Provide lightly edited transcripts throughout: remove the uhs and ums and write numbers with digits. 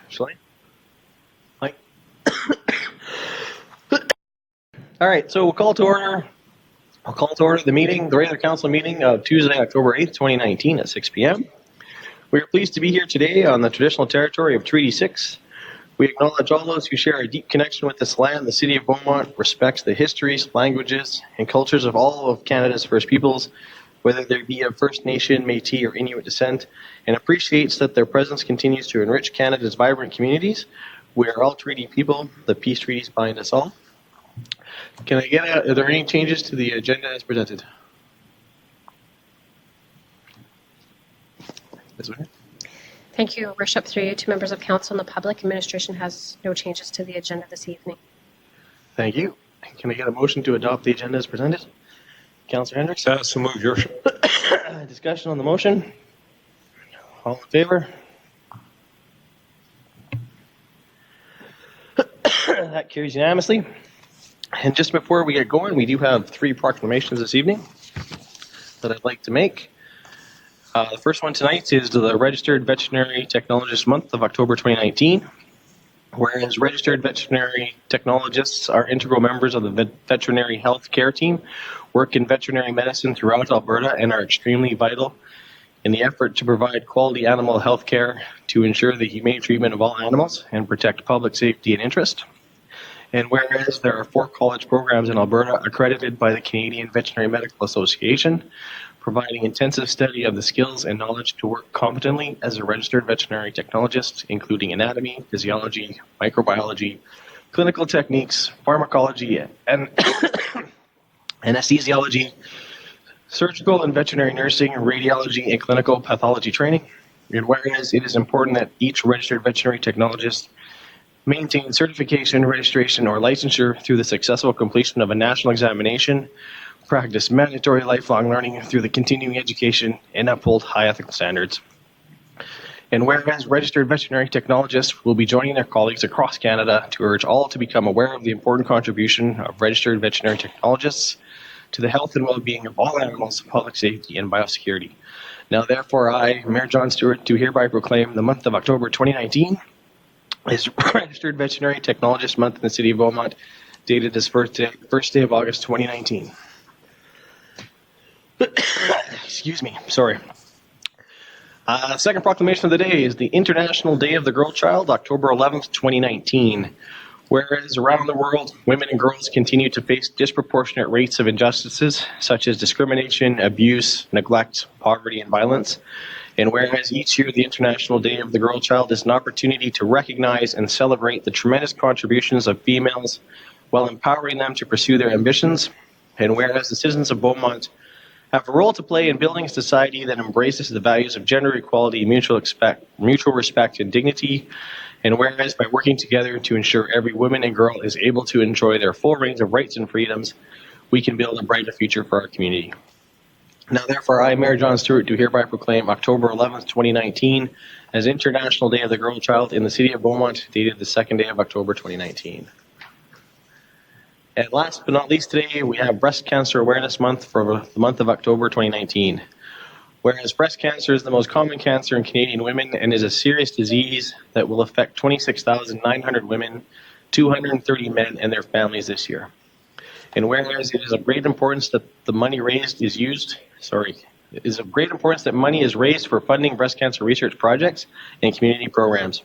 Shall I? Mike? All right, so we'll call to order. I'll call to order the meeting, the regular council meeting of Tuesday, October 8th, 2019 at 6 p.m. We are pleased to be here today on the traditional territory of Treaty 6. We acknowledge all those who share a deep connection with this land. The City of Beaumont respects the histories, languages, and cultures of all of Canada's First Peoples, whether they be of First Nation, Métis, or Inuit descent, and appreciates that their presence continues to enrich Canada's vibrant communities. We are all treaty people. The peace treaties bind us all. Can I get are there any changes to the agenda as presented? Thank you, Worship. Through you to members of council and the public, administration has no changes to the agenda this evening. Thank you. Can I get a motion to adopt the agenda as presented? Councillor Hendricks? So move, Your Worship. Discussion on the motion? All in favor? That carries unanimously. And just before we get going, we do have 3 proclamations this evening that I'd like to make. The first one tonight is the Registered Veterinary Technologist Month of October 2019. Whereas registered veterinary technologists are integral members of the veterinary health care team, work in veterinary medicine throughout Alberta, and are extremely vital in the effort to provide quality animal health care to ensure the humane treatment of all animals and protect public safety and interest. And whereas there are 4 college programs in Alberta accredited by the Canadian Veterinary Medical Association, providing intensive study of the skills and knowledge to work competently as a registered veterinary technologist, including anatomy, physiology, microbiology, clinical techniques, pharmacology, and anesthesiology, surgical and veterinary nursing, radiology, and clinical pathology training. And whereas it is important that each registered veterinary technologist maintain certification, registration, or licensure through the successful completion of a national examination, practice mandatory lifelong learning through the continuing education, and uphold high ethical standards. And whereas registered veterinary technologists will be joining their colleagues across Canada to urge all to become aware of the important contribution of registered veterinary technologists to the health and well-being of all animals, public safety, and biosecurity. Now, therefore, I, Mayor John Stewart, do hereby proclaim the month of October 2019 is Registered Veterinary Technologist Month in the City of Beaumont, dated this first day of August 2019. Excuse me, sorry. Second proclamation of the day is the International Day of the Girl Child, October 11th, 2019. Whereas around the world, women and girls continue to face disproportionate rates of injustices such as discrimination, abuse, neglect, poverty, and violence. And whereas each year the International Day of the Girl Child is an opportunity to recognize and celebrate the tremendous contributions of females while empowering them to pursue their ambitions. And whereas the citizens of Beaumont have a role to play in building a society that embraces the values of gender equality, mutual respect, and dignity. And whereas by working together to ensure every woman and girl is able to enjoy their full range of rights and freedoms, we can build a brighter future for our community. Now, therefore, I, Mayor John Stewart, do hereby proclaim October 11th, 2019 as International Day of the Girl Child in the City of Beaumont, dated the 2nd day of October 2019. And last but not least, today we have Breast Cancer Awareness Month for the month of October 2019. Whereas breast cancer is the most common cancer in Canadian women and is a serious disease that will affect 26,900 women, 230 men, and their families this year. And whereas it is of great importance that the money raised is used, it is of great importance that money is raised for funding breast cancer research projects and community programs.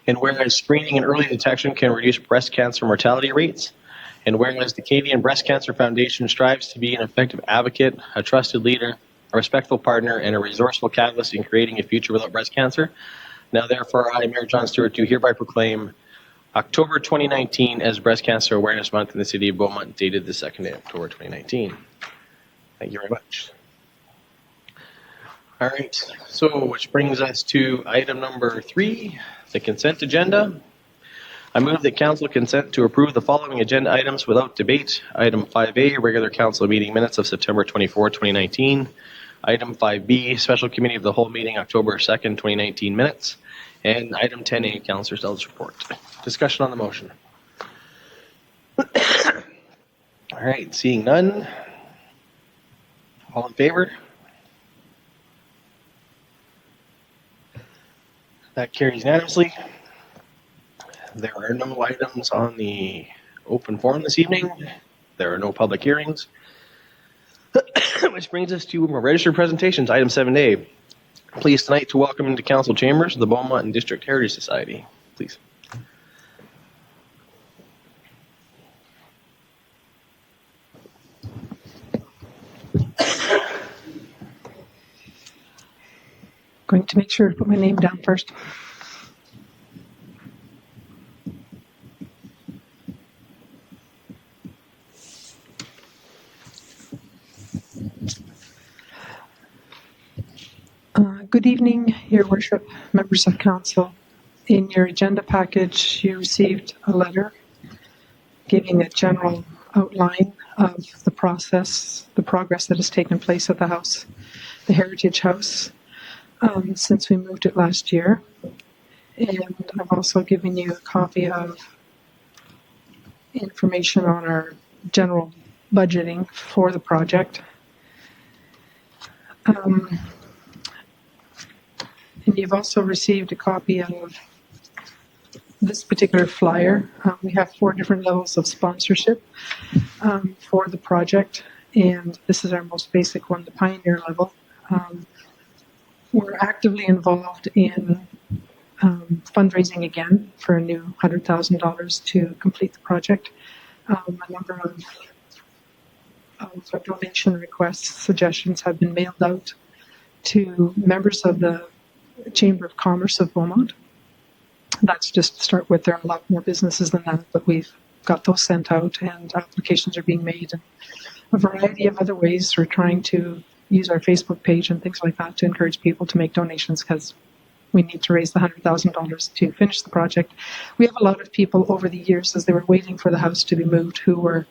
And whereas screening and early detection can reduce breast cancer mortality rates, and whereas the Canadian Breast Cancer Foundation strives to be an effective advocate, a trusted leader, a respectful partner, and a resourceful catalyst in creating a future without breast cancer. Now, therefore, I, Mayor John Stewart, do hereby proclaim October 2019 as Breast Cancer Awareness Month in the City of Beaumont, dated the 2nd day of October 2019. Thank you very much. All right, so which brings us to item number 3, the consent agenda. I move that council consent to approve the following agenda items without debate. Item 5A, regular council meeting minutes of September 24, 2019. Item 5B, special committee of the whole meeting October 2nd, 2019 minutes. And item 10A, Councillor Stout's report. Discussion on the motion. All right, seeing none. All in favor? That carries unanimously. There are no items on the open forum this evening. There are no public hearings. Which brings us to registered presentations, item 7A. Pleased tonight to welcome into council chambers the Beaumont and District Heritage Society. Please. Going to make sure to put my name down first. Good evening, Your Worship, members of council. In your agenda package, you received a letter giving a general outline of the process, the progress that has taken place at the house, the Heritage House, since we moved it last year. And I've also given you a copy of information on our general budgeting for the project. And you've also received a copy of this particular flyer. We have 4 different levels of sponsorship for the project, and this is our most basic one, the Pioneer level. We're actively involved in fundraising again for a new $100,000 to complete the project. A number of donation requests, suggestions have been mailed out to members of the Chamber of Commerce of Beaumont. That's just to start with. There are a lot more businesses than that, but we've got those sent out and applications are being made. And a variety of other ways we're trying to use our Facebook page and things like that to encourage people to make donations because we need to raise the $100,000 to finish the project. We have a lot of people over the years as they were waiting for the house to be moved who were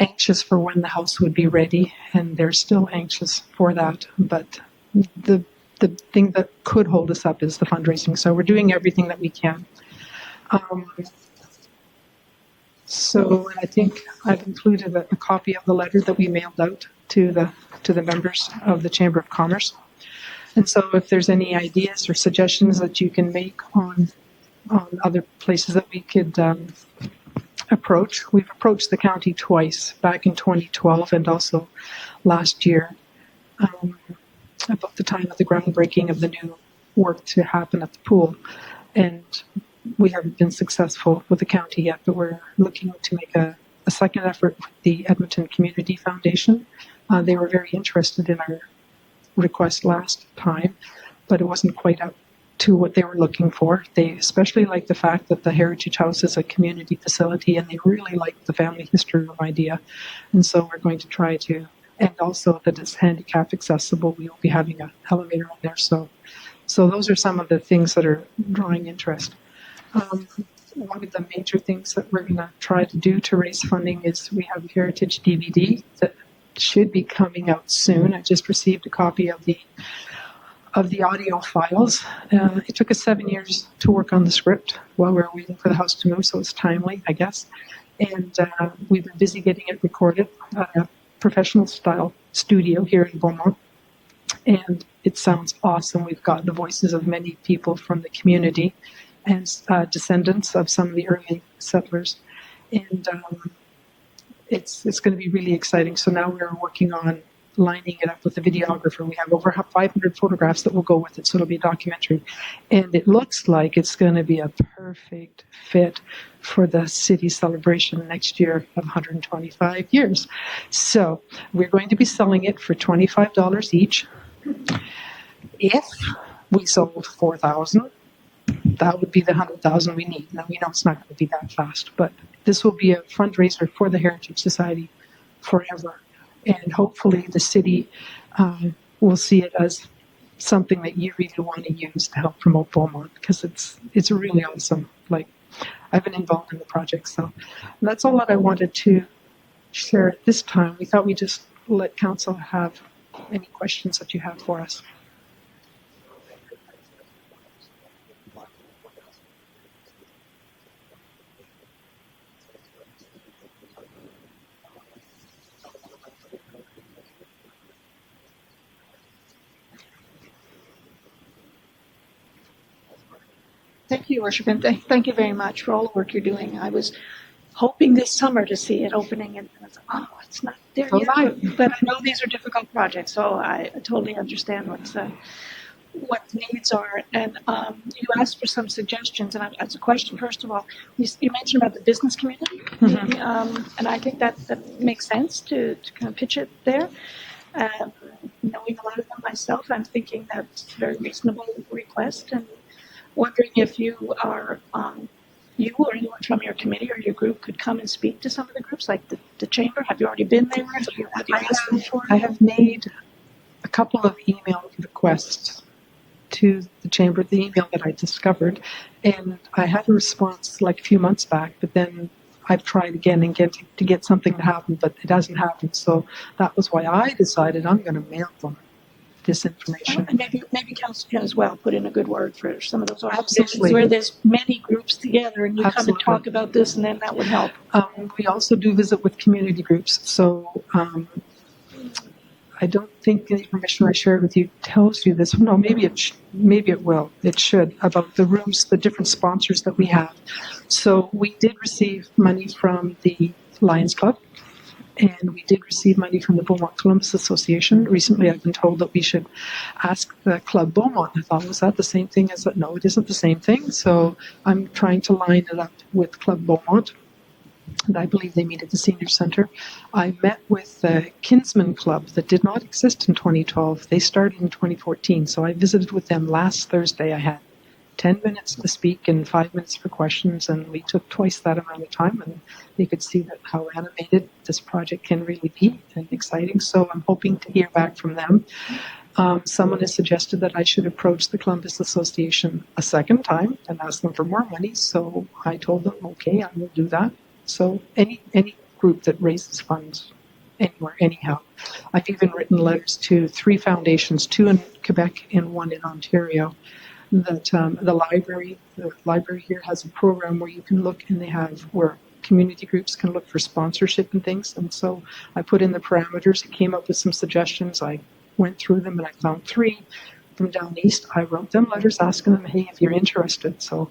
anxious for when the house would be ready, and they're still anxious for that. But the thing that could hold us up is the fundraising. So we're doing everything that we can. So I think I've included a copy of the letter that we mailed out to the members of the Chamber of Commerce. And so if there's any ideas or suggestions that you can make on other places that we could approach. We've approached the county twice, back in 2012 and also last year, about the time of the groundbreaking of the new work to happen at the pool. And we haven't been successful with the county yet, but we're looking to make a second effort with the Edmonton Community Foundation. They were very interested in our request last time, but it wasn't quite up to what they were looking for. They especially like the fact that the Heritage House is a community facility, and they really like the family history idea. And so we're going to try to, and also that it's handicap accessible. We will be having an elevator on there. So those are some of the things that are drawing interest. One of the major things that we're going to try to do to raise funding is we have a Heritage DVD that should be coming out soon. I just received a copy of the audio files. It took us 7 years to work on the script while we were waiting for the house to move, so it's timely, I guess. And we've been busy getting it recorded at a professional style studio here in Beaumont. And it sounds awesome. We've got the voices of many people from the community and descendants of some of the early settlers. And it's going to be really exciting. So now we're working on lining it up with a videographer. We have over 500 photographs that will go with it, so it'll be a documentary. And it looks like it's going to be a perfect fit for the city celebration next year of 125 years. So we're going to be selling it for $25 each. If we sold 4,000, that would be the 100,000 we need. Now, we know it's not going to be that fast, but this will be a fundraiser for the Heritage Society forever. And hopefully the city will see it as something that you really want to use to help promote Beaumont, because it's really awesome. Like, I've been involved in the project, so that's all that I wanted to share at this time. We thought we'd just let council have any questions that you have for us. Thank you, Worship, and thank you very much for all the work you're doing. I was hoping this summer to see it opening, and I was like, oh, it's not there So yet. But I know these are difficult projects, so I totally understand what the needs are. And you asked for some suggestions, and as a question, first of all, you mentioned about the business community, and I think that makes sense to kind of pitch it there. Knowing a lot of them myself, I'm thinking that's a very reasonable request, and wondering if you are, you or anyone from your committee or your group could come and speak to some of the groups, like the chamber. Have you already been there? Have you asked before? I have made a couple of email requests to the chamber, the email that I discovered, and I had a response like a few months back, but then I've tried again and to get something to happen, but it hasn't happened. So that was why I decided I'm going to mail them this information. And maybe council can as well put in a good word for some of those organizations Absolutely. where there's many groups together, and you come Absolutely. and talk about this, and then that would help. We also do visit with community groups, so I don't think the information I shared with you tells you this. No, maybe it will. It should, about the rooms, the different sponsors that we have. So we did receive money from the Lions Club, and we did receive money from the Beaumont Columbus Association. Recently, I've been told that we should ask the Club Beaumont. I thought, was that the same thing as that? No, it isn't the same thing. So I'm trying to line it up with Club Beaumont. And I believe they meet at the Senior Center. I met with the Kinsman Club that did not exist in 2012. They started in 2014. So I visited with them last Thursday. I had 10 minutes to speak and 5 minutes for questions, and we took twice that amount of time, and they could see that how animated this project can really be and exciting. So I'm hoping to hear back from them. Someone has suggested that I should approach the Columbus Association a second time and ask them for more money. So I told them, okay, I will do that. So any group that raises funds anywhere, anyhow. I've even written letters to 3 foundations, 2 in Quebec and 1 in Ontario, that the library here has a program where you can look, and they have where community groups can look for sponsorship and things. And so I put in the parameters. It came up with some suggestions. I went through them, and I found 3 from down east. I wrote them letters asking them, hey, if you're interested. So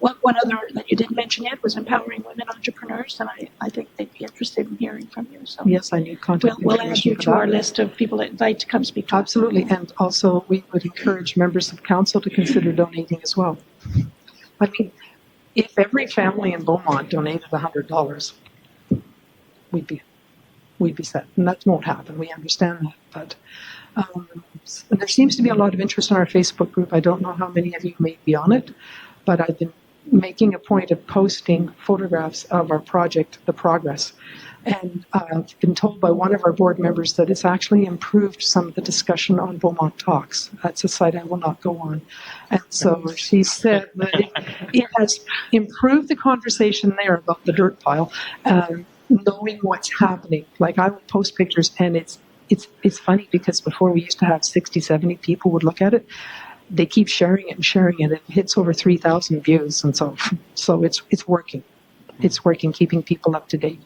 one other that you didn't mention yet was empowering women entrepreneurs, and I think they'd be interested in hearing from you. So yes, I need contact we'll add information you for to that. our list of people that invite to come speak to us. Absolutely, and also we would encourage members of council to consider donating as well. I mean, if every family in Beaumont donated $100, we'd be set, and that won't happen. We understand that, but there seems to be a lot of interest in our Facebook group. I don't know how many of you may be on it, but I've been making a point of posting photographs of our project, the progress. And I've been told by one of our board members that it's actually improved some of the discussion on Beaumont Talks. That's a site I will not go on. And so she said that it has improved the conversation there about the dirt pile, knowing what's happening. Like, I would post pictures, and it's funny because before we used to have 60, 70 people would look at it. They keep sharing it and sharing it. It hits over 3,000 views, and so it's working. It's working, keeping people up to date.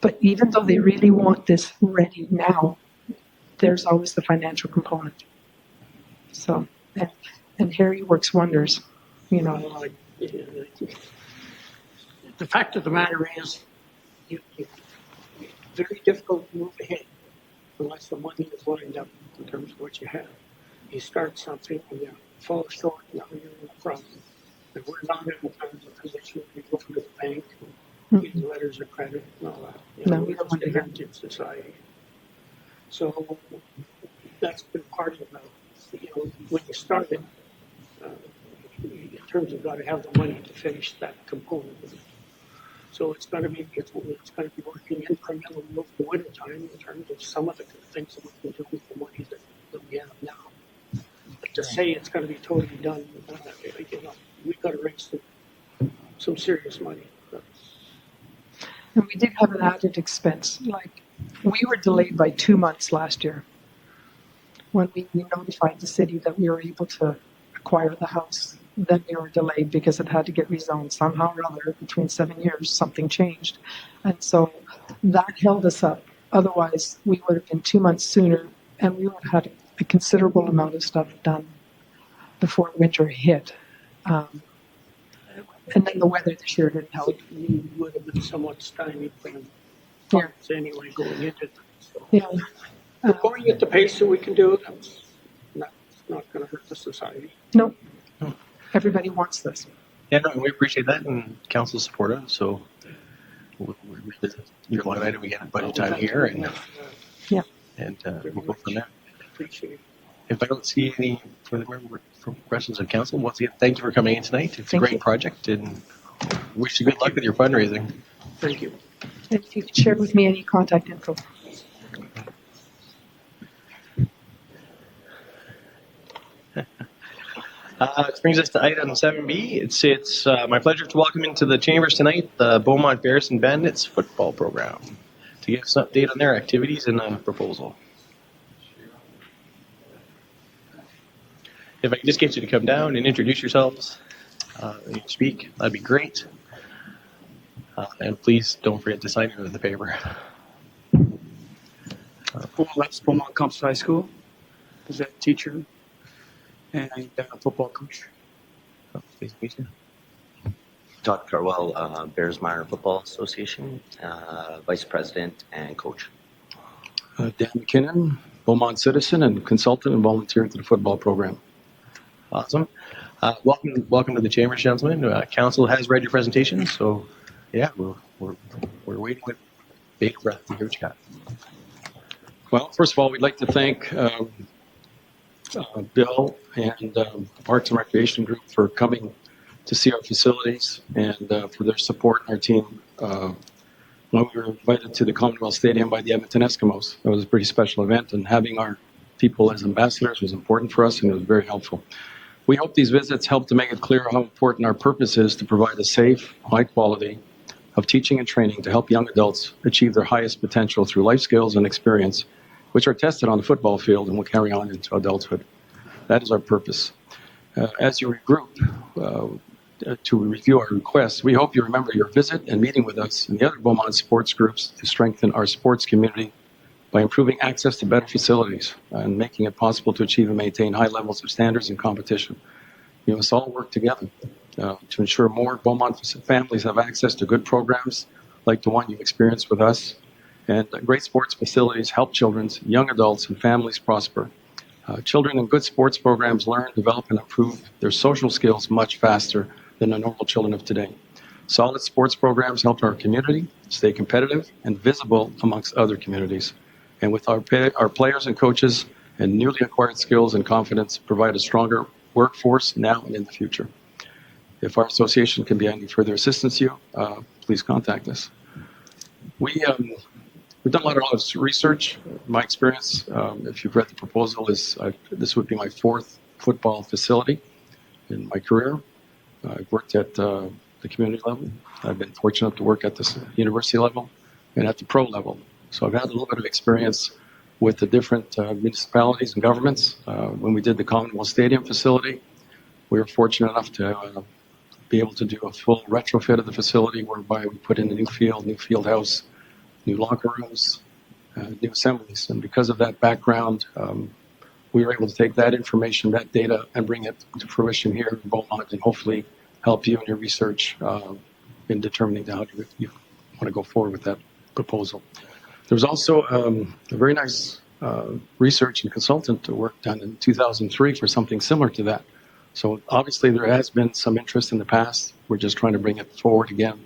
But even though they really want this ready now, there's always the financial component. So, and Harry works wonders, you know. Like, the fact of the matter is, it's very difficult to move ahead unless the money is lined up in terms of what you have. You start something and you fall short, now you're in a problem. And we're not in the kind of position where we go to the bank and get letters of credit and all that. You know, No, we don't want to do that. in society. So that's been part of when you started, in terms of got to have the money to finish that component of it. So it's going to be working incremental over the winter time in terms of some of the things that we can do with the money that we have now. But to say it's going to be totally done, we've got to raise some serious money. And we did have an added expense. Like, we were delayed by 2 months last year when we notified the city that we were able to acquire the house. Then we were delayed because it had to get rezoned somehow or other. Between 7 years, something changed. And so that held us up. Otherwise, we would have been 2 months sooner, and we would have had a considerable amount of stuff done. before winter hit. And then the weather this year didn't help. You would have been somewhat stymied from Yeah. funds anyway going into it. So Yeah. we're going at the pace that we can do it. It's not going to hurt the society. No. Everybody wants this. Yeah, no, we appreciate that, and council's supportive. So we revisit your line item again at budget time here, and Yeah. We'll go from there. Appreciate it. If I don't see any further questions of council, once again, thank you for coming in tonight. It's a Thank great you. project, and wish you good luck with your fundraising. Thank you. And if you could share with me any contact info. This brings us to item 7B. It's my pleasure to welcome into the chambers tonight the Beaumont Bears and Bandits football program to give us an update on their activities and a proposal. If I could just get you to come down and introduce yourselves and speak, that'd be great. And please don't forget to sign into the paper. Well, that's Beaumont Campus High School. Is that teacher and football coach? Please meet you. Todd Carwell, Bears Minor Football Association, Vice President and Coach. Dan McKinnon, Beaumont citizen and consultant and volunteer to the football program. Awesome. Welcome to the chambers, gentlemen. Council has read your presentation, so yeah, we're waiting with bated breath to hear what you got. Well, first of all, we'd like to thank Bill and the Parks and Recreation Group for coming to see our facilities and for their support in our team. When we were invited to the Commonwealth Stadium by the Edmonton Eskimos, it was a pretty special event, and having our people as ambassadors was important for us, and it was very helpful. We hope these visits help to make it clear how important our purpose is to provide a safe, high quality of teaching and training to help young adults achieve their highest potential through life skills and experience, which are tested on the football field and will carry on into adulthood. That is our purpose. As you regroup to review our requests, we hope you remember your visit and meeting with us and the other Beaumont sports groups to strengthen our sports community by improving access to better facilities and making it possible to achieve and maintain high levels of standards and competition. We must all work together to ensure more Beaumont families have access to good programs like the one you experienced with us. And great sports facilities help children, young adults, and families prosper. Children in good sports programs learn, develop, and improve their social skills much faster than the normal children of today. Solid sports programs help our community stay competitive and visible amongst other communities. And with our players and coaches and newly acquired skills and confidence, provide a stronger workforce now and in the future. If our association can be any further assistance to you, please contact us. We've done a lot of research. My experience, if you've read the proposal, is this would be my fourth football facility in my career. I've worked at the community level. I've been fortunate to work at the university level and at the pro level. So I've had a little bit of experience with the different municipalities and governments. When we did the Commonwealth Stadium facility, we were fortunate enough to be able to do a full retrofit of the facility whereby we put in a new field house, new locker rooms, new assemblies. And because of that background, we were able to take that information, that data, and bring it to fruition here in Beaumont and hopefully help you in your research in determining how you want to go forward with that proposal. There was also a very nice research and consultant work done in 2003 for something similar to that. So obviously there has been some interest in the past. We're just trying to bring it forward again,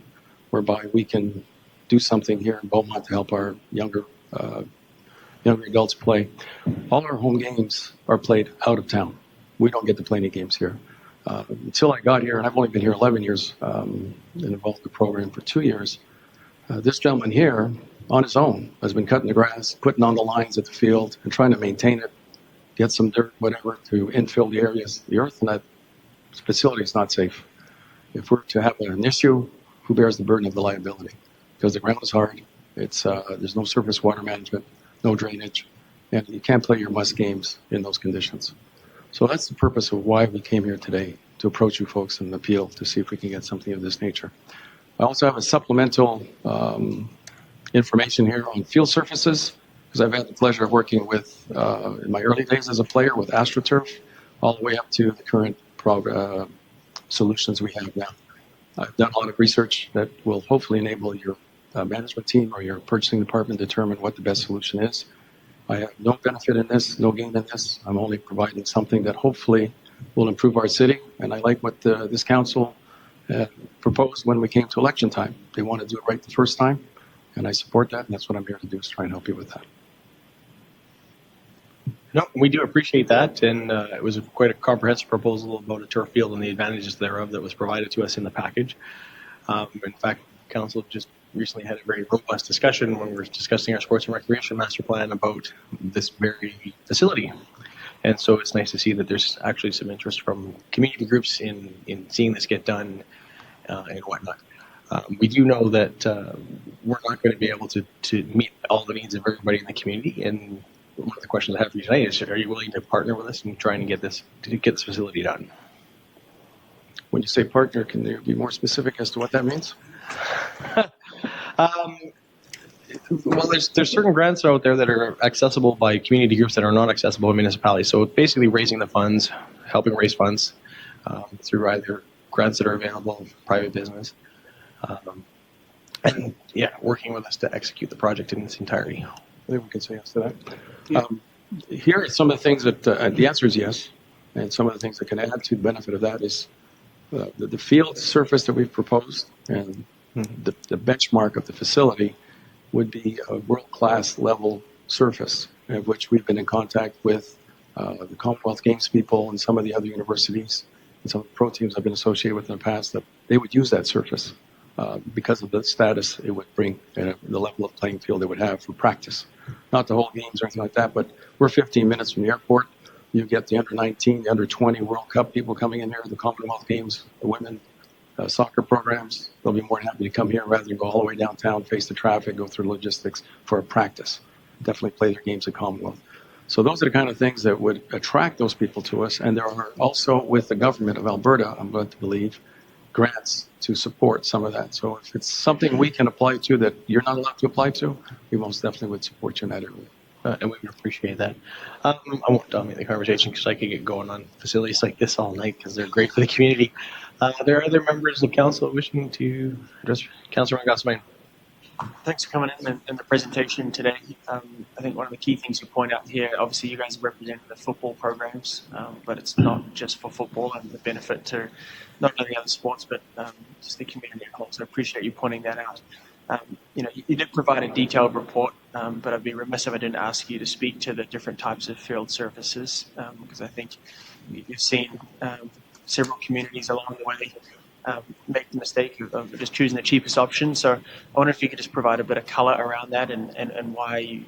whereby we can do something here in Beaumont to help our younger adults play. All our home games are played out of town. We don't get to play any games here. Until I got here, and I've only been here 11 years, and involved in the program for 2 years, this gentleman here, on his own, has been cutting the grass, putting on the lines at the field, and trying to maintain it, get some dirt, whatever, to infill the areas. The earth in that facility is not safe. If we're to have an issue, who bears the burden of the liability? Because the ground is hard. There's no surface water management, no drainage, and you can't play your must games in those conditions. So that's the purpose of why we came here today, to approach you folks and appeal to see if we can get something of this nature. I also have a supplemental information here on field surfaces, because I've had the pleasure of working with, in my early days as a player, with AstroTurf. all the way up to the current solutions we have now. I've done a lot of research that will hopefully enable your management team or your purchasing department to determine what the best solution is. I have no benefit in this, no gain in this. I'm only providing something that hopefully will improve our city. And I like what this council proposed when we came to election time. They want to do it right the first time, and I support that, and that's what I'm here to do, is try and help you with that. No, we do appreciate that, and it was quite a comprehensive proposal about a turf field and the advantages thereof that was provided to us in the package. In fact, Council just recently had a very robust discussion when we were discussing our sports and recreation master plan about this very facility. And so it's nice to see that there's actually some interest from community groups in seeing this get done and whatnot. We do know that we're not going to be able to meet all the needs of everybody in the community, and one of the questions I have for you tonight is, are you willing to partner with us in trying to get this facility done? When you say partner, can you be more specific as to what that means? Well, there's certain grants out there that are accessible by community groups that are not accessible by municipalities. So basically raising the funds, helping raise funds through either grants that are available, private business, and yeah, working with us to execute the project in its entirety. I think we can say yes to that. Here are some of the things that the answer is yes, and some of the things that can add to the benefit of that is the field surface that we've proposed, and the benchmark of the facility would be a world-class level surface, of which we've been in contact with the Commonwealth Games people and some of the other universities and some of the pro teams I've been associated with in the past, that they would use that surface because of the status it would bring and the level of playing field it would have for practice. Not the whole games or anything like that, but we're 15 minutes from the airport. You get the under-19, the under-20 World Cup people coming in here, the Commonwealth Games, the women soccer programs. They'll be more than happy to come here rather than go all the way downtown, face the traffic, go through logistics for a practice. Definitely play their games at Commonwealth. So those are the kind of things that would attract those people to us. And there are also, with the government of Alberta, I'm going to believe, grants to support some of that. So if it's something we can apply to that you're not allowed to apply to, we most definitely would support you in that area. And we would appreciate that. I won't dominate the conversation because I could get going on facilities like this all night because they're great for the community. There are other members of council wishing to address. Councillor Ron. Thanks for coming in and the presentation today. I think one of the key things you point out here, obviously you guys represent the football programs, but it's not just for football and the benefit to not only other sports, but just the community at whole. So I appreciate you pointing that out. You did provide a detailed report, but I'd be remiss if I didn't ask you to speak to the different types of field surfaces, because I think you've seen several communities along the way make the mistake of just choosing the cheapest option. So I wonder if you could just provide a bit of colour around that and why,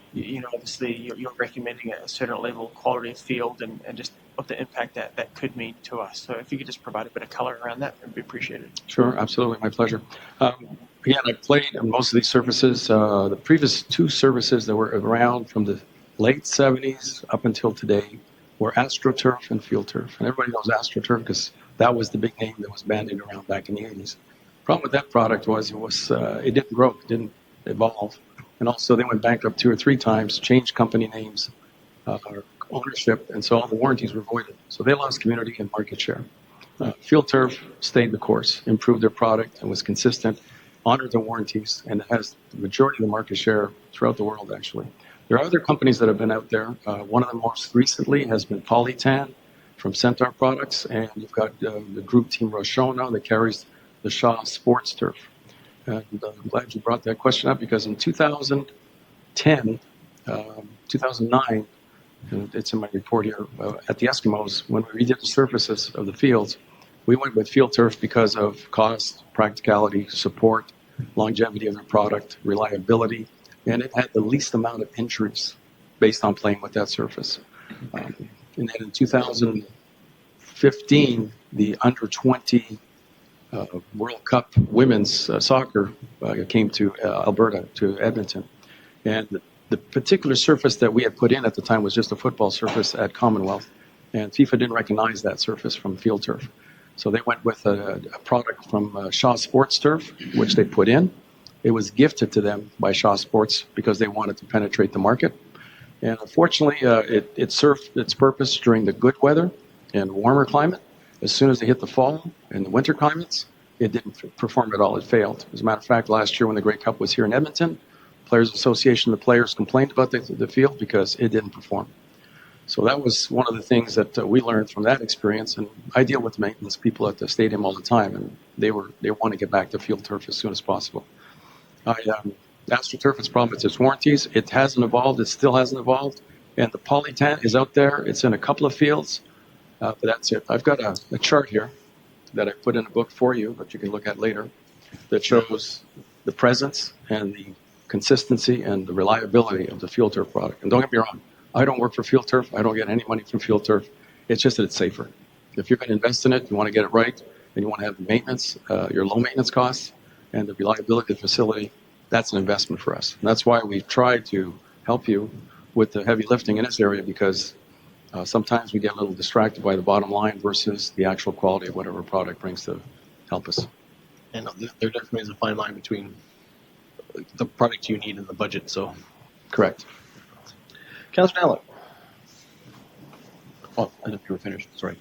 obviously you're recommending a certain level of quality of field and just what the impact that could mean to us. So if you could just provide a bit of colour around that, it would be appreciated. Sure, absolutely, my pleasure. Again, I played on most of these surfaces. The previous two services that were around from the late 70s up until today were AstroTurf and Field Turf. And everybody knows AstroTurf because that was the big name that was bandied around back in the 80s. The problem with that product was it didn't grow, it didn't evolve. And also they went bankrupt 2 or 3 times, changed company names, ownership, and so all the warranties were voided. So they lost community and market share. Field Turf stayed the course, improved their product and was consistent, honored the warranties, and it has the majority of the market share throughout the world, actually. There are other companies that have been out there. One of them most recently has been Polytan from Centaur Products, and you've got the group Team Rochona that carries the Shaw Sports Turf. And I'm glad you brought that question up because in 2010, 2009, and it's in my report here, at the Eskimos, when we redid the surfaces of the fields, we went with Field Turf because of cost, practicality, support, longevity of the product, reliability, and it had the least amount of injuries based on playing with that surface. And then in 2015, the under-20 World Cup women's soccer came to Alberta, to Edmonton. And the particular surface that we had put in at the time was just a football surface at Commonwealth. And FIFA didn't recognize that surface from Field Turf. So they went with a product from Shaw Sports Turf, which they put in. It was gifted to them by Shaw Sports because they wanted to penetrate the market. And unfortunately, it served its purpose during the good weather. in warmer climate. As soon as they hit the fall and the winter climates, it didn't perform at all. It failed. As a matter of fact, last year when the Grey Cup was here in Edmonton, Players Association, the players complained about the field because it didn't perform. So that was one of the things that we learned from that experience. And I deal with maintenance people at the stadium all the time, and they want to get back to field turf as soon as possible. AstroTurf, its problem, it's its warranties. It hasn't evolved. It still hasn't evolved. And the Polytan is out there. It's in a couple of fields, but that's it. I've got a chart here that I put in a book for you, but you can look at later, that shows the presence and the consistency and the reliability of the field turf product. And don't get me wrong, I don't work for field turf. I don't get any money from field turf. It's just that it's safer. If you're going to invest in it, you want to get it right, and you want to have the maintenance, your low maintenance costs, and the reliability of the facility. That's an investment for us. And that's why we've tried to help you with the heavy lifting in this area, because sometimes we get a little distracted by the bottom line versus the actual quality of whatever product brings to help us. And there definitely is a fine line between the product you need and the budget. So, correct. Councillor Allen. Oh, I thought you were finished. Sorry.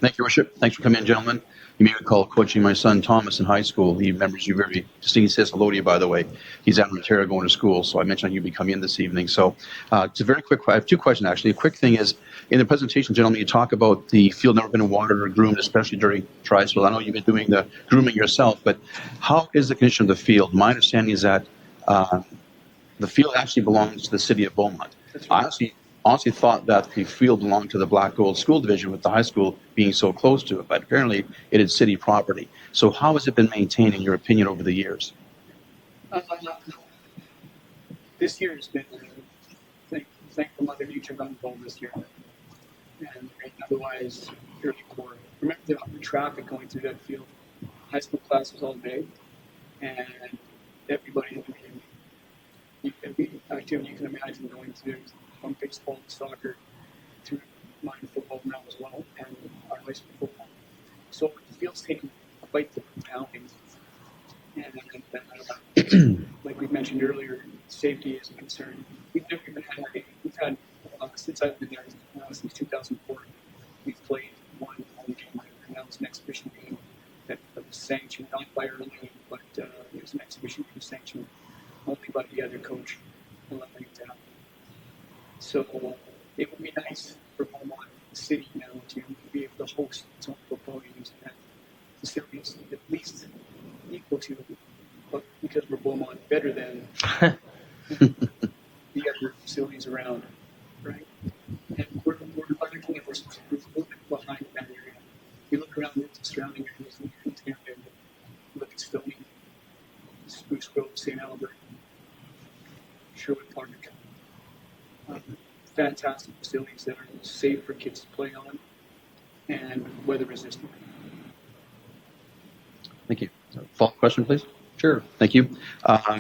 Thank you, Worship. Thanks for coming in, gentlemen. You may recall coaching my son Thomas in high school. He remembers you very distinctly. He says hello to you, by the way. He's out in Ontario going to school, so I mentioned you'd be coming in this evening. So it's a very quick, I have two questions, actually. A quick thing is, in the presentation, gentlemen, you talk about the field never been watered or groomed, especially during dry spell. I know you've been doing the grooming yourself, but how is the condition of the field? My understanding is that the field actually belongs to the city of Beaumont. I honestly thought that the field belonged to the Black Gold School Division, with the high school being so close to it, but apparently it is city property. So how has it been maintained, in your opinion, over the years? This year has been, thank the Mother Nature got involved this year. And otherwise, fairly poor. Remember the traffic going through that field. High school classes all day, and everybody in the community. Activity you can imagine going through from baseball to soccer to minor football now as well, and our high school football. So the field's taking a bite to pounding. And like we mentioned earlier, safety is a concern. We've never even had, since I've been there, since 2004, we've played one home game, and that was an exhibition game that was sanctioned, not by our league, but it was an exhibition game sanctioned only by the other coach allowing it to happen. So it would be nice for Beaumont, the city now, to be able to host its own football games and have facilities at least equal to, but because we're Beaumont, better than the other facilities around, right? And we're looking at we're a little bit behind that area. We look around the surrounding areas, look at Stony, Spruce Grove, St. Albert, Sherwood Park. Fantastic facilities that are safe for kids to play on and weather resistant. Thank you. Follow-up question, please? Sure. Thank you.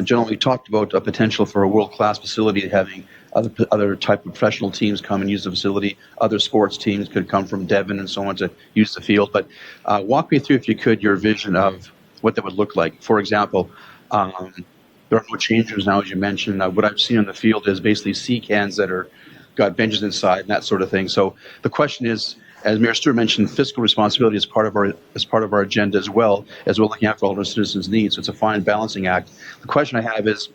Gentlemen, we talked about a potential for a world-class facility, having other type of professional teams come and use the facility. Other sports teams could come from Devon and so on to use the field. But walk me through, if you could, your vision of what that would look like. For example, there are no change rooms now, as you mentioned. What I've seen on the field is basically sea cans that are got benches inside and that sort of thing. So the question is, as Mayor Stewart mentioned, fiscal responsibility is part of our agenda, as well as we're looking after all of our citizens' needs. So it's a fine balancing act. The question I have is,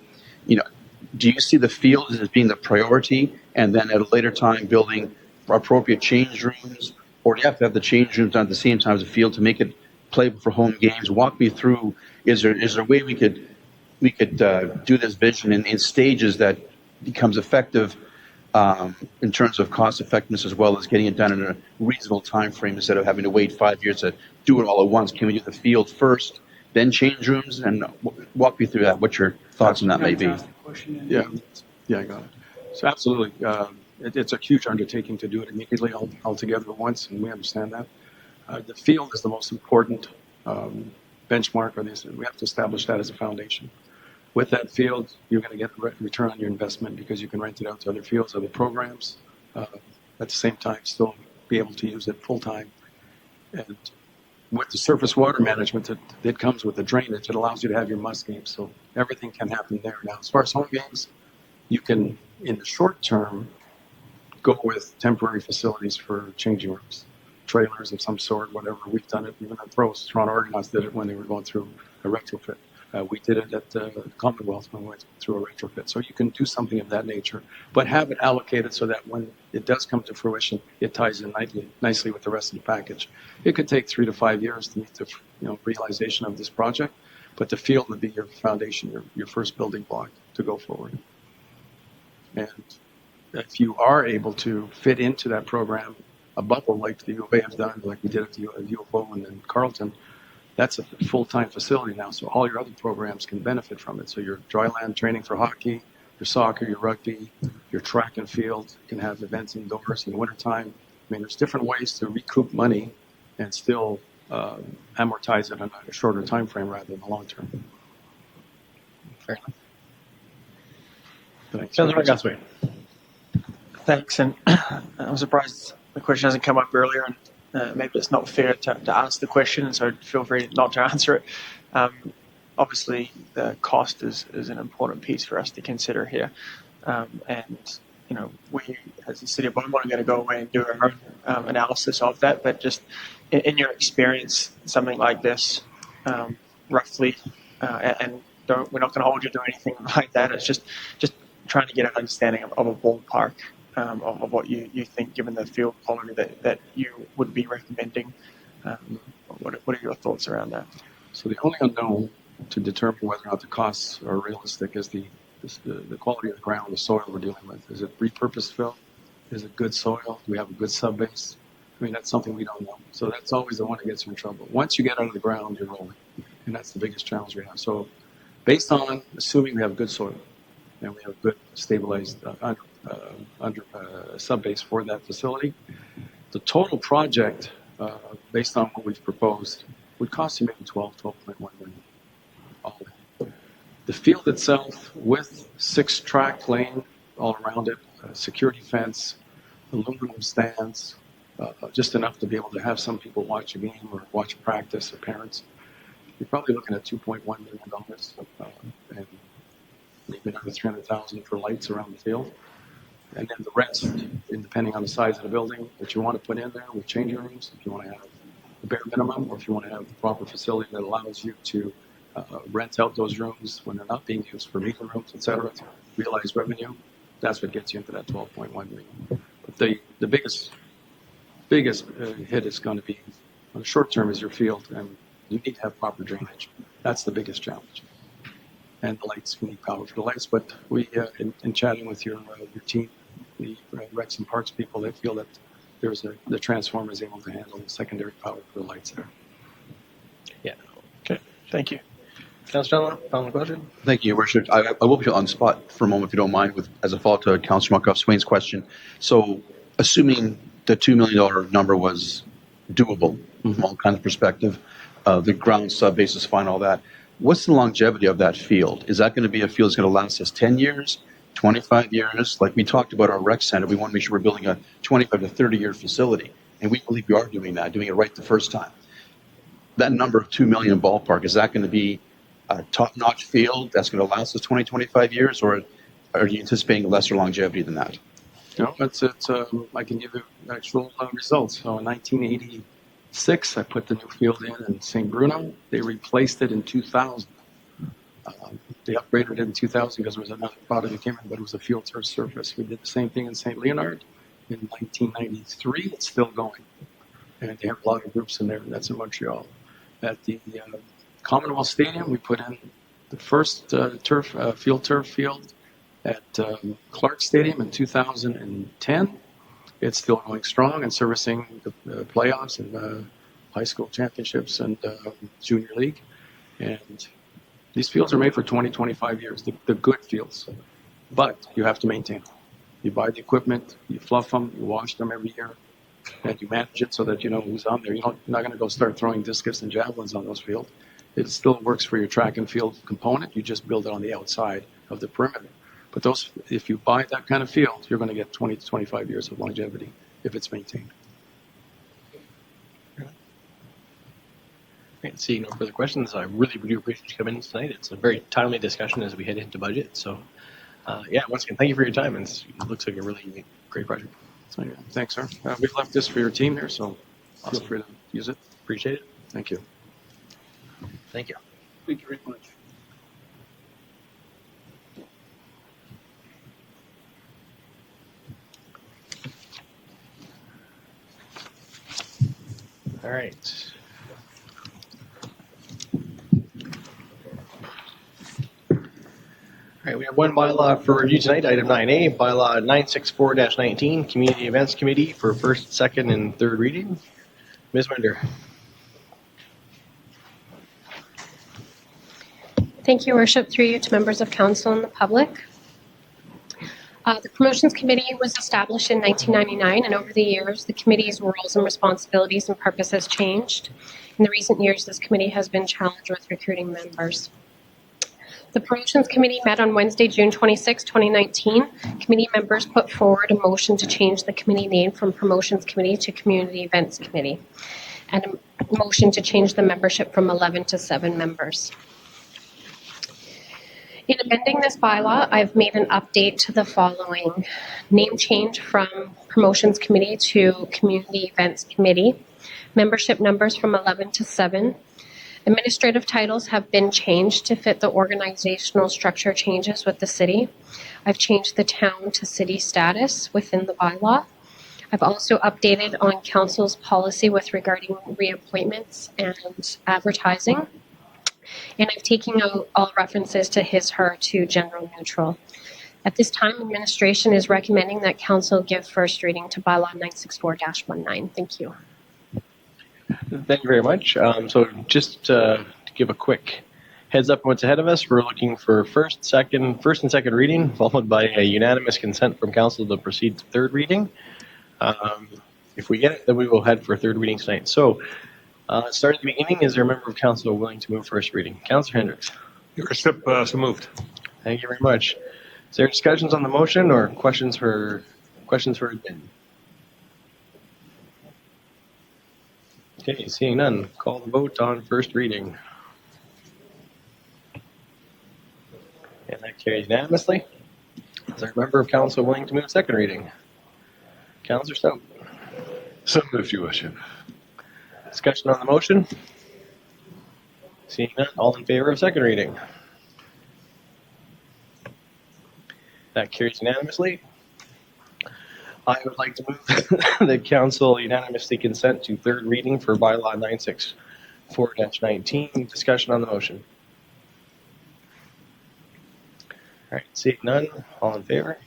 do you see the field as being the priority, and then at a later time building appropriate change rooms, or do you have to have the change rooms done at the same time as the field to make it playable for home games? Walk me through. Is there a way we could do this vision in stages that becomes effective in terms of cost effectiveness, as well as getting it done in a reasonable time frame instead of having to wait 5 years to do it all at once? Can we do the field first, then change rooms? And walk me through that. What your thoughts on that may be? Yeah, I got it. So absolutely, it's a huge undertaking to do it immediately all together at once, and we understand that. The field is the most important benchmark, or we have to establish that as a foundation. With that field, you're going to get a return on your investment because you can rent it out to other fields, other programs. At the same time, still be able to use it full time. And with the surface water management that comes with the drainage, it allows you to have your must games. So everything can happen there. Now, as far as home games, you can, in the short term, go with temporary facilities for changing rooms. trailers of some sort, whatever. We've done it. Even at Pros, Toronto Argonauts did it when they were going through a retrofit. We did it at Commonwealth when we went through a retrofit. So you can do something of that nature, but have it allocated so that when it does come to fruition, it ties in nicely with the rest of the package. It could take 3 to 5 years to meet the realization of this project, but the field would be your foundation, your first building block to go forward. And if you are able to fit into that program a bubble like the U of A has done, like we did at the U of O and then Carleton, that's a full-time facility now, so all your other programs can benefit from it. So your dryland training for hockey, your soccer, your rugby, your track and field, you can have events indoors in the wintertime. I mean, there's different ways to recoup money and still amortize it on a shorter time frame rather than the long term. Fair enough. Thanks. Councillor Gosway. Thanks, and I'm surprised the question hasn't come up earlier, and maybe it's not fair to ask the question, so feel free not to answer it. Obviously, the cost is an important piece for us to consider here, and we, as the City of Beaumont, are going to go away and do our own analysis of that. But just in your experience, something like this, roughly, and we're not going to hold you to anything like that. It's just trying to get an understanding of a ballpark. Of what you think, given the field quality that you would be recommending. What are your thoughts around that? So the only unknown to determine whether or not the costs are realistic is the quality of the ground, the soil we're dealing with. Is it repurposed fill? Is it good soil? Do we have a good subbase? I mean, that's something we don't know. So that's always the one that gets you in trouble. Once you get out of the ground, you're rolling. And that's the biggest challenge we have. So based on assuming we have good soil and we have good stabilized under subbase for that facility, the total project, based on what we've proposed, would cost you maybe $12.1 million. All in. The field itself, with 6-track lane all around it, security fence, aluminum stands, just enough to be able to have some people watch a game or watch a practice, or parents, you're probably looking at $2.1 million, and maybe another $300,000 for lights around the field. And then the rest, depending on the size of the building that you want to put in there with changing rooms, if you want to have the bare minimum, or if you want to have the proper facility that allows you to rent out those rooms when they're not being used for meeting rooms, etc., to realize revenue, that's what gets you into that $12.1 million. But the biggest hit is going to be, on the short term, is your field, and you need to have proper drainage. That's the biggest challenge. And the lights, we need power for the lights. But we, in chatting with your team, the Recs and Parks people, they feel that the transformer is able to handle the secondary power for the lights there. Yeah. Okay, thank you. Councillor Dunlop, final question. Thank you, Your Worship. I will put you on the spot for a moment, if you don't mind, as a follow-up to Councillor Markov-Swain's question. So, assuming the $2 million number was doable from all kinds of perspective, the ground sub-base is fine, all that. What's the longevity of that field? Is that going to be a field that's going to last us 10 years, 25 years? Like we talked about our rec center, we want to make sure we're building a 25 to 30-year facility, and we believe we are doing that, doing it right the first time. That number of 2 million ballpark, is that going to be a top-notch field that's going to last us 20, 25 years, or are you anticipating lesser longevity than that? No, I can give you actual results. So in 1986, I put the new field in St. Bruno. They replaced it in 2000. They upgraded it in 2000 because there was another product that came in, but it was a field turf surface. We did the same thing in St. Leonard in 1993. It's still going. And they have a lot of groups in there. That's in Montreal. At the Commonwealth Stadium, we put in the first field turf field at Clark Stadium in 2010. It's still going strong and servicing the playoffs and high school championships and junior league. And these fields are made for 20, 25 years, the good fields. But you have to maintain them. You buy the equipment, you fluff them, you wash them every year, and you manage it so that you know who's on there. You're not going to go start throwing discus and javelins on those fields. It still works for your track and field component. You just build it on the outside of the perimeter. But if you buy that kind of field, you're going to get 20 to 25 years of longevity if it's maintained. Great. Seeing no further questions, I really do appreciate you coming in tonight. It's a very timely discussion as we head into budget. So, once again, thank you for your time. And it looks like a really great project. So, yeah, thanks, sir. We've left this for your team here, so Feel free to use it. Appreciate it. Thank you. Thank you. Thank you very much. All right. All right, we have one bylaw for review tonight, item 9A, bylaw 964-19, Community Events Committee for first, second, and third reading. Ms. Winder. Thank you, Worship. Through you to members of council and the public. The Promotions Committee was established in 1999, and over the years, the committee's roles and responsibilities and purpose has changed. In the recent years, this committee has been challenged with recruiting members. The Promotions Committee met on Wednesday, June 26, 2019. Committee members put forward a motion to change the committee name from Promotions Committee to Community Events Committee, and a motion to change the membership from 11 to 7 members. In amending this bylaw, I've made an update to the following. Name change from Promotions Committee to Community Events Committee. Membership numbers from 11 to 7. Administrative titles have been changed to fit the organizational structure changes with the city. I've changed the town to city status within the bylaw. I've also updated on council's policy with regarding reappointments and advertising. And I've taken out all references to his, her to general neutral. At this time, administration is recommending that council give first reading to bylaw 964-19. Thank you. Thank you very much. So just to give a quick heads up on what's ahead of us, we're looking for first and second reading, followed by a unanimous consent from council to proceed to third reading. If we get it, then we will head for third reading tonight. So start at the beginning. Is there a member of council willing to move first reading? Councillor Hendricks. Your step, so moved. Thank you very much. Is there discussions on the motion or questions for admin? Okay, seeing none, call the vote on first reading. And that carries unanimously. Is there a member of council willing to move second reading? Councillor Stout. So moved, Your Worship. Discussion on the motion? Seeing none, all in favor of second reading? That carries unanimously. I would like to move that council unanimously consent to third reading for bylaw 964-19. Discussion on the motion. All right, seeing none, all in favor?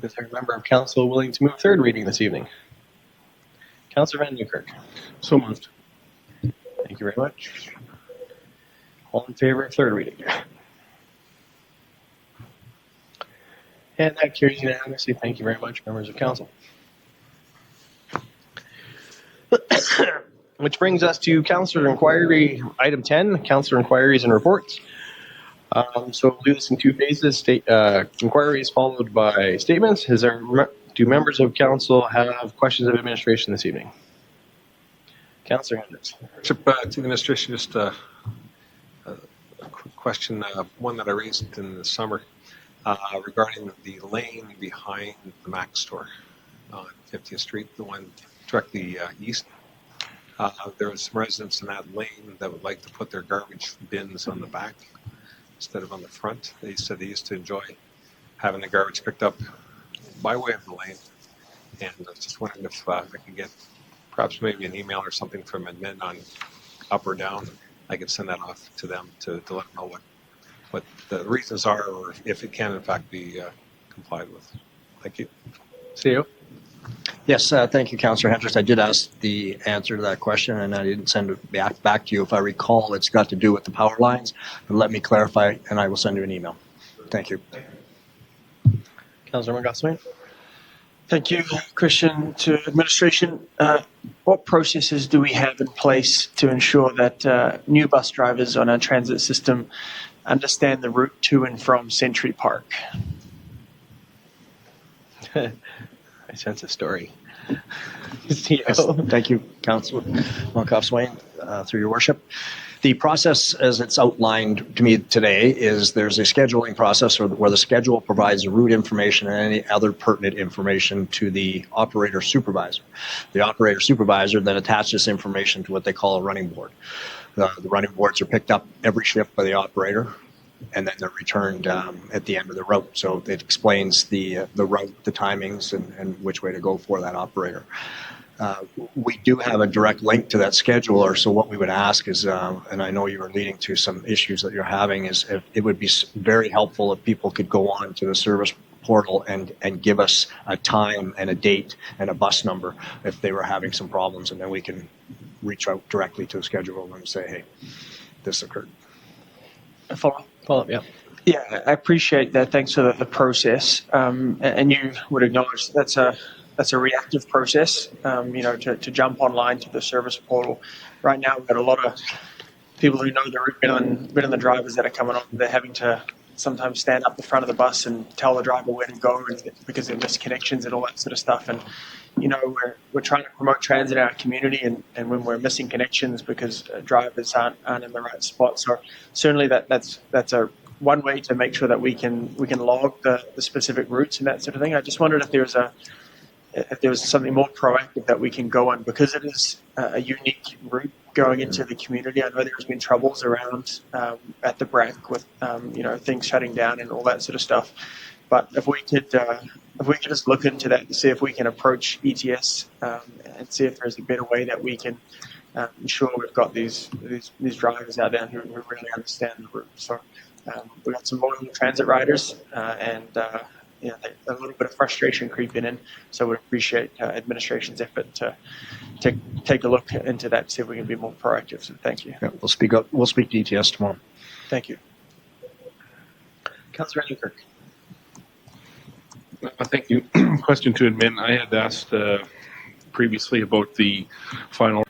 Is there a member of council willing to move third reading this evening? Councillor Van Newkirk. So moved. Thank you very much. All in favor of third reading? And that carries unanimously. Thank you very much, members of council. Which brings us to councillor inquiry, item 10, councillor inquiries and reports. So we'll do this in two phases, inquiries followed by statements. Do members of council have questions of administration this evening? Councillor Hendricks. To the administration, just a quick question, one that I raised in the summer regarding the lane behind the Mac store on 50th Street, the one directly east. There was some residents in that lane that would like to put their garbage bins on the back instead of on the front. They said they used to enjoy having the garbage picked up by way of the lane. And I was just wondering if I could get perhaps maybe an email or something from admin on up or down. I could send that off to them to let them know what the reasons are, or if it can in fact be complied with. Thank you. CEO. Yes, thank you, Councillor Hendricks. I did ask the answer to that question, and I didn't send it back to you. If I recall, it's got to do with the power lines. But let me clarify, and I will send you an email. Thank you. Councillor McGossman. Thank you, Christian. To administration, what processes do we have in place to ensure that new bus drivers on our transit system understand the route to and from Century Park? I sense a story. Yes, thank you, Councillor Monkoff-Swain, through your worship. The process, as it's outlined to me today, is there's a scheduling process where the schedule provides route information and any other pertinent information to the operator supervisor. The operator supervisor then attaches information to what they call a running board. The running boards are picked up every shift by the operator, and then they're returned at the end of the route. So it explains the route, the timings, and which way to go for that operator. We do have a direct link to that scheduler, so what we would ask is, and I know you were leading to some issues that you're having, is if it would be very helpful if people could go on to the service portal and give us a time and a date and a bus number if they were having some problems, and then we can reach out directly to the scheduler and say, hey, this occurred. Follow Follow-up, yeah. Yeah, I appreciate that. Thanks for the process. And you would acknowledge that's a reactive process, to jump online to the service portal. Right now, we've got a lot of people who know the route better than the drivers that are coming on. They're having to sometimes stand up the front of the bus and tell the driver where to go because they've missed connections and all that sort of stuff. And, we're trying to promote transit in our community, and when we're missing connections because drivers aren't in the right spot. So certainly that's a one way to make sure that we can log the specific routes and that sort of thing. I just wondered if there was something more proactive that we can go on, because it is a unique route going into the community. I know there's been troubles around at the BRAC with things shutting down and all that sort of stuff. But if we could just look into that and see if we can approach ETS and see if there's a better way that we can ensure we've got these drivers out there who really understand the route. So we've got some loyal transit riders and a little bit of frustration creeping in. So we'd appreciate administration's effort to take a look into that, see if we can be more proactive. So thank you. Yeah, we'll speak to ETS tomorrow. Thank you. Councillor Newkirk. Thank you. Question to admin. I had asked previously about the final.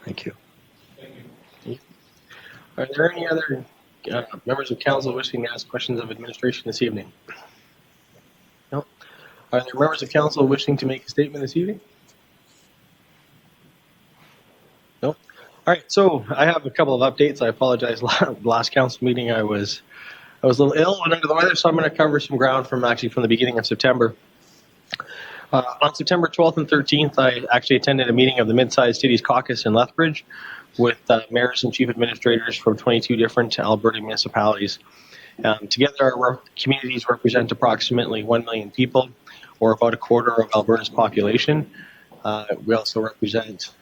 Thank you. Are there any other members of council wishing to ask questions of administration this evening? No. Are there members of council wishing to make a statement this evening? No. All right. So I have a couple of updates. I apologize. Last council meeting, I was a little ill and under the weather, so I'm going to cover some ground from the beginning of September. On September 12th and 13th, I actually attended a meeting of the Mid-Sized Cities Caucus in Lethbridge with mayors and chief administrators from 22 different Alberta municipalities. Together, our communities represent approximately 1 million people, or about a quarter of Alberta's population. We also represent,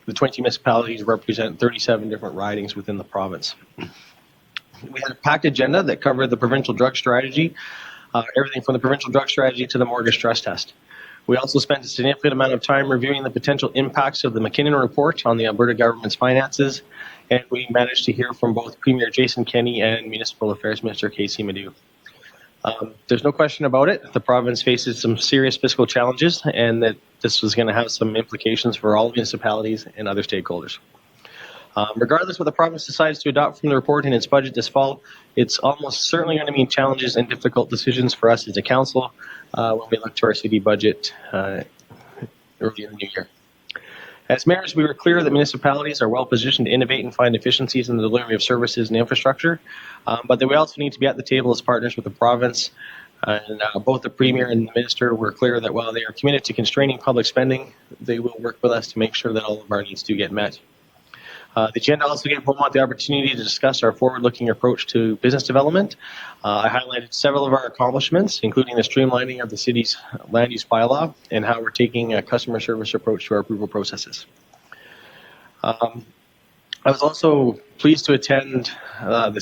the 20 municipalities represent 37 different ridings within the province. We had a packed agenda that covered the provincial drug strategy, everything from the provincial drug strategy to the mortgage stress test. We also spent a significant amount of time reviewing the potential impacts of the McKinnon report on the Alberta government's finances, and we managed to hear from both Premier Jason Kenney and Municipal Affairs Minister Casey Madu. There's no question about it. The province faces some serious fiscal challenges, and that this was going to have some implications for all municipalities and other stakeholders. Regardless of what the province decides to adopt from the report in its budget this fall, it's almost certainly going to mean challenges and difficult decisions for us as a council when we look to our city budget early in the new year. As mayors, we were clear that municipalities are well positioned to innovate and find efficiencies in the delivery of services and infrastructure, but that we also need to be at the table as partners with the province. And both the Premier and the Minister were clear that while they are committed to constraining public spending, they will work with us to make sure that all of our needs do get met. The agenda also gave Beaumont the opportunity to discuss our forward-looking approach to business development. I highlighted several of our accomplishments, including the streamlining of the city's land use bylaw and how we're taking a customer service approach to our approval processes. I was also pleased to attend the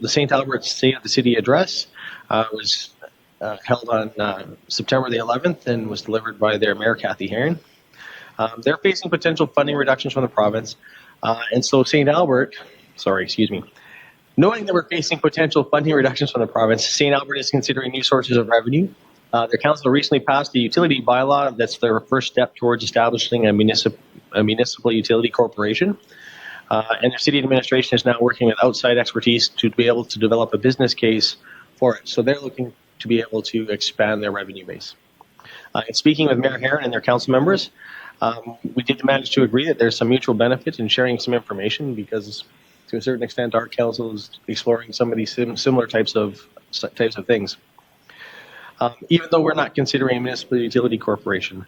St. Albert State of the City address. It was held on September the 11th and was delivered by their Mayor, Kathy Heron. They're facing potential funding reductions from the province. And so knowing that we're facing potential funding reductions from the province, St. Albert is considering new sources of revenue. Their council recently passed a utility bylaw that's their first step towards establishing a municipal utility corporation. And their city administration is now working with outside expertise to be able to develop a business case for it. So they're looking to be able to expand their revenue base. And speaking with Mayor Heron and their council members, we did manage to agree that there's some mutual benefit in sharing some information because, to a certain extent, our council is exploring some of these similar types of things. Even though we're not considering a municipal utility corporation,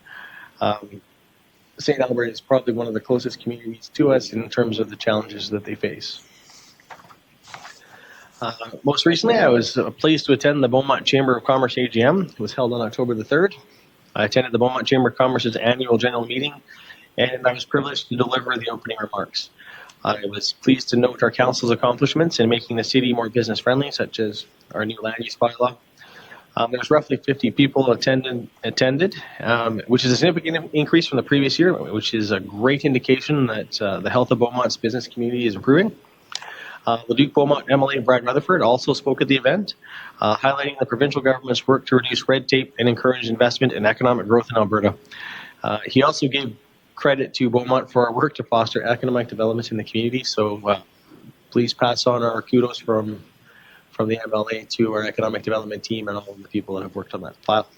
St. Albert is probably one of the closest communities to us in terms of the challenges that they face. Most recently, I was pleased to attend the Beaumont Chamber of Commerce AGM. It was held on October the 3rd. I attended the Beaumont Chamber of Commerce's annual general meeting, and I was privileged to deliver the opening remarks. I was pleased to note our council's accomplishments in making the city more business-friendly, such as our new land use bylaw. There was roughly 50 people attended, which is a significant increase from the previous year, which is a great indication that the health of Beaumont's business community is improving. Leduc Beaumont MLA Brad Rutherford also spoke at the event, highlighting the provincial government's work to reduce red tape and encourage investment and economic growth in Alberta. He also gave credit to Beaumont for our work to foster economic development in the community, so please pass on our kudos from the MLA to our economic development team and all of the people that have worked on that file.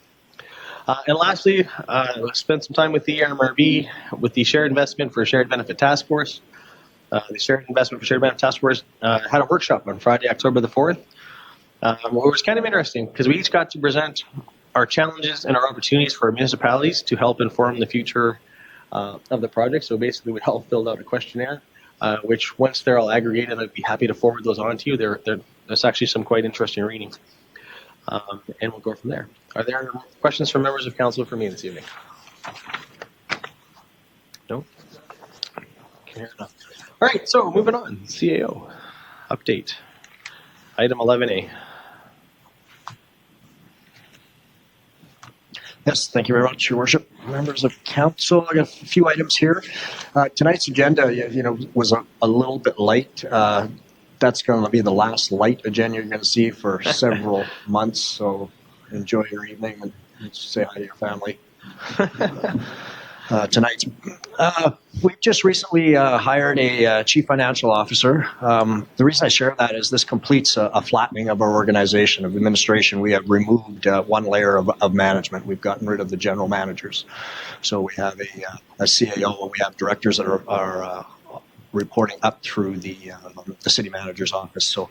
And lastly, I spent some time with the ERMRB with the Shared Investment for Shared Benefit Task Force. The Shared Investment for Shared Benefit Task Force had a workshop on Friday, October the 4th. It was kind of interesting because we each got to present our challenges and our opportunities for our municipalities to help inform the future of the project. So basically, we all filled out a questionnaire, which once they're all aggregated, I'd be happy to forward those on to you. There's actually some quite interesting reading. And we'll go from there. Are there questions from members of council for me this evening? No? Okay, enough. All right, so moving on. CAO update. Item 11A. Yes, thank you very much, Your Worship. Members of council, I got a few items here. Tonight's agenda, was a little bit light. That's going to be the last light agenda you're going to see for several months. So enjoy your evening and say hi to your family. Tonight, we just recently hired a chief financial officer. The reason I share that is this completes a flattening of our organization, of administration. We have removed one layer of management. We've gotten rid of the general managers. So we have a CAO, and we have directors that are reporting up through the city manager's office. So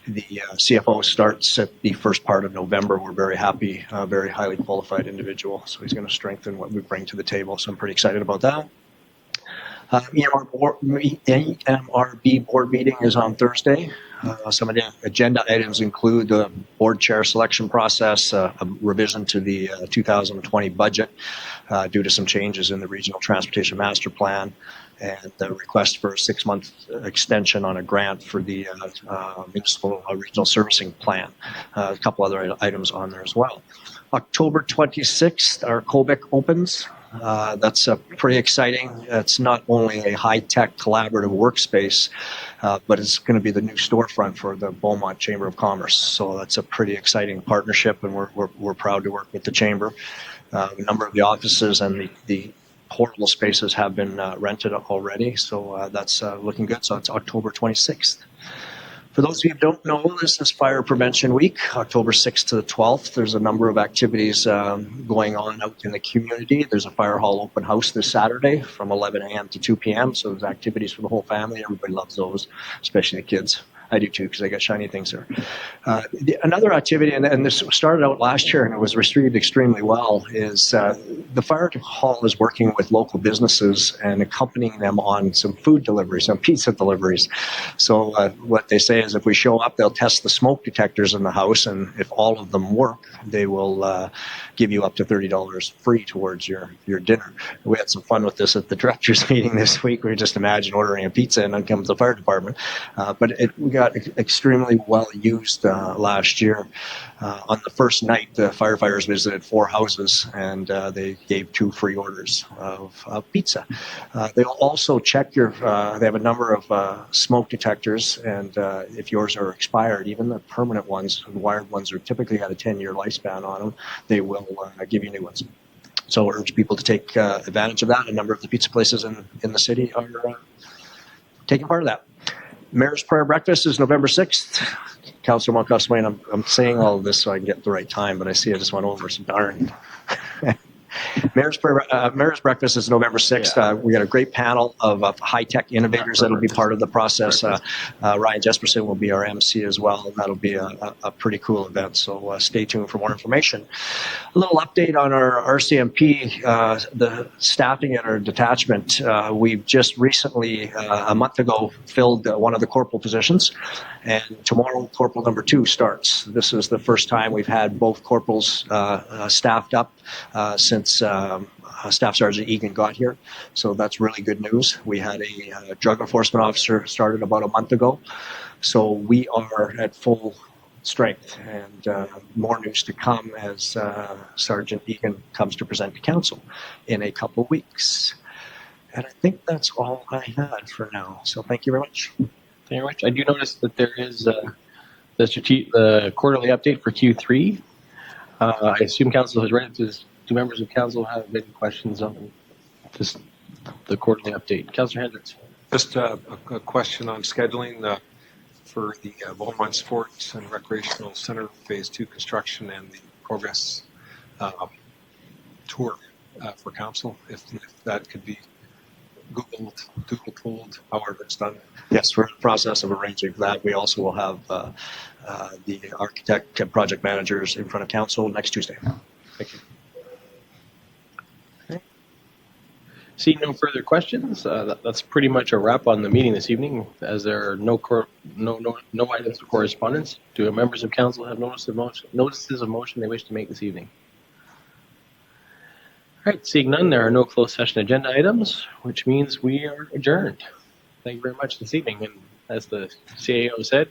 the CFO starts at the first part of November. We're very happy, very highly qualified individual. So he's going to strengthen what we bring to the table. So I'm pretty excited about that. EMRB board meeting is on Thursday. Some of the agenda items include the board chair selection process, a revision to the 2020 budget due to some changes in the regional transportation master plan, and the request for a 6-month extension on a grant for the municipal regional servicing plan. A couple other items on there as well. October 26th, our Colbeck opens. That's pretty exciting. It's not only a high-tech collaborative workspace, but it's going to be the new storefront for the Beaumont Chamber of Commerce. So that's a pretty exciting partnership, and we're proud to work with the Chamber. A number of the offices and the portable spaces have been rented already, so that's looking good. So it's October 26th. For those of you who don't know, this is Fire Prevention Week, October 6th to the 12th. There's a number of activities going on out in the community. There's a fire hall open house this Saturday from 11 a.m. to 2 p.m. So there's activities for the whole family. Everybody loves those, especially the kids. I do too, because I got shiny things there. Another activity, and this started out last year and it was received extremely well, is the fire hall is working with local businesses and accompanying them on some food deliveries, some pizza deliveries. So what they say is if we show up, they'll test the smoke detectors in the house, and if all of them work, they will give you up to $30 free towards your dinner. We had some fun with this at the directors meeting this week. We just imagine ordering a pizza and then comes the fire department. But we got extremely well used last year. On the first night, the firefighters visited 4 houses and they gave 2 free orders of pizza. They will also check your, they have a number of smoke detectors, and if yours are expired, even the permanent ones, the wired ones are typically got a 10-year lifespan on them, they will give you new ones. So I urge people to take advantage of that. A number of the pizza places in the city are taking part of that. Mayor's Prayer Breakfast is November 6th. Councillor Moncton-Swain, I'm saying all of this so I can get the right time, but I see I just went over some darn. Mayor's Breakfast is November 6th. We got a great panel of high-tech innovators that will be part of the process. Ryan Jesperson will be our MC as well, and that'll be a pretty cool event, so stay tuned for more information. A little update on our RCMP, the staffing at our detachment. We've just recently, a month ago, filled one of the corporal positions, and tomorrow corporal number 2 starts. This is the first time we've had both corporals staffed up since Staff Sergeant Egan got here, so that's really good news. We had a drug enforcement officer started about a month ago, so we are at full strength, and more news to come as Sergeant Egan comes to present to council in a couple of weeks. And I think that's all I had for now, so thank you very much. Thank you very much. I do notice that there is the quarterly update for Q3. I assume council has read it. Do members of council have any questions on just the quarterly update? Councillor Hendricks. Just a question on scheduling for the Beaumont Sports and Recreational Center Phase 2 construction and the progress tour for council, if that could be Googled, Doodle-pooled, however it's done. Yes, we're in the process of arranging that. We also will have the architect and project managers in front of council next Tuesday. Thank you. Okay. Seeing no further questions, that's pretty much a wrap on the meeting this evening, as there are no items of correspondence. Do members of council have notices of motion they wish to make this evening? All right, seeing none, there are no closed session agenda items, which means we are adjourned. Thank you very much this evening. And as the CAO said,